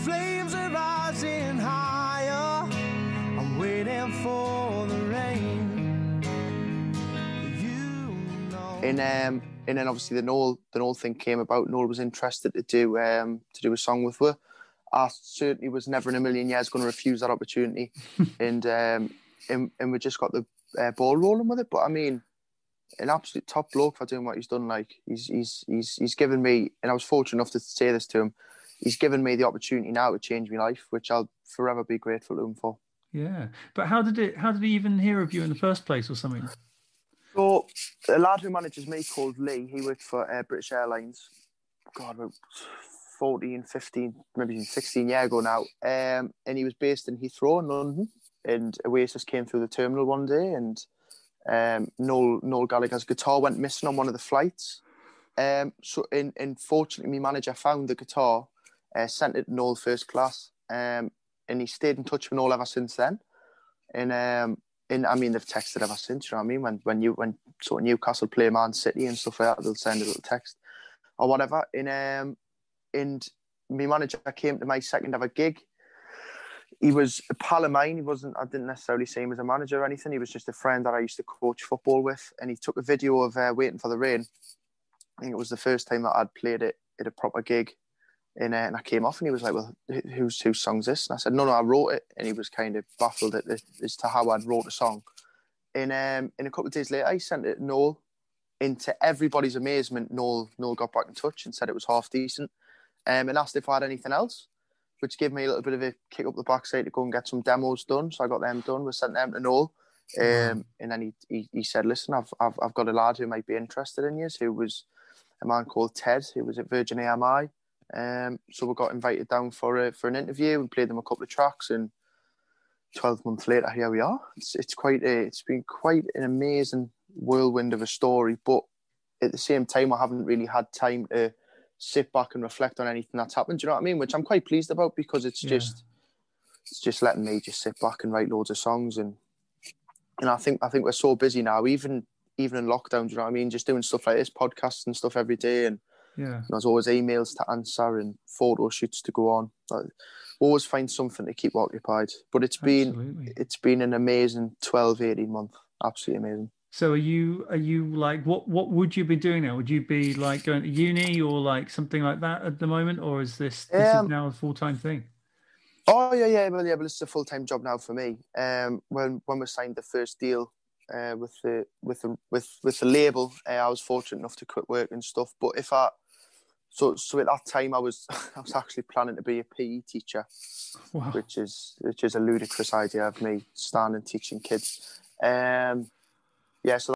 flames are rising higher. I'm waiting for the rain. You know. And then obviously the Noel thing came about. Noel was interested to do a song with her. I certainly was never in a million years going to refuse that opportunity, and we just got the ball rolling with it. But I mean, an absolute top bloke for doing what he's done. Like he's given me, and I was fortunate enough to say this to him. He's given me the opportunity now to change my life, which I'll forever be grateful to him for. Yeah, but how did he even hear of you in the first place, or something? So a lad who manages me called Lee, he worked for British Airlines. God, about 14, 15, maybe 16 years ago now. And he was based in Heathrow in London. And Oasis came through the terminal one day, and Noel Gallagher's guitar went missing on one of the flights. So fortunately, my manager found the guitar, sent it to Noel first class, and he stayed in touch with Noel ever since then. And I mean, they've texted ever since. You know what I mean? When sort of Newcastle play Man City and stuff like that, they'll send a little text or whatever. And my manager came to my second ever gig. He was a pal of mine. I didn't necessarily see him as a manager or anything. He was just a friend that I used to coach football with. And he took a video of Waiting for the Rain. I think it was the first time that I'd played it at a proper gig. And I came off and he was like, well, whose song's this? And I said, no, I wrote it. And he was kind of baffled as to how I'd wrote the song. And a couple of days later, I sent it to Noel. And to everybody's amazement, Noel got back in touch and said it was half decent. And asked if I had anything else, which gave me a little bit of a kick up the backside to go and get some demos done. So I got them done. We sent them to Noel. And then he said, listen, I've got a lad who might be interested in you, who was a man called Ted, who was at Virgin AMI. So we got invited down for an interview and played them a couple of tracks, and 12 months later here we are. It's been quite an amazing whirlwind of a story, but at the same time I haven't really had time to sit back and reflect on anything that's happened. Do you know what I mean? Which I'm quite pleased about, because it's just letting me just sit back and write loads of songs, and I think we're so busy now, even in lockdown. Do you know what I mean? Just doing stuff like this, podcasts and stuff every day, and there's always emails to answer and photo shoots to go on. I always find something to keep occupied. But it's been an amazing 12, 18 months. Absolutely amazing. So are you like, what would you be doing now? Would you be like going to uni or like something like that at the moment, or is this is now a full-time thing? Oh yeah. Well, it's a full-time job now for me. When we signed the first deal with the label, I was fortunate enough to quit work and stuff. But so at that time I was actually planning to be a PE teacher, wow. which is a ludicrous idea of me standing teaching kids. So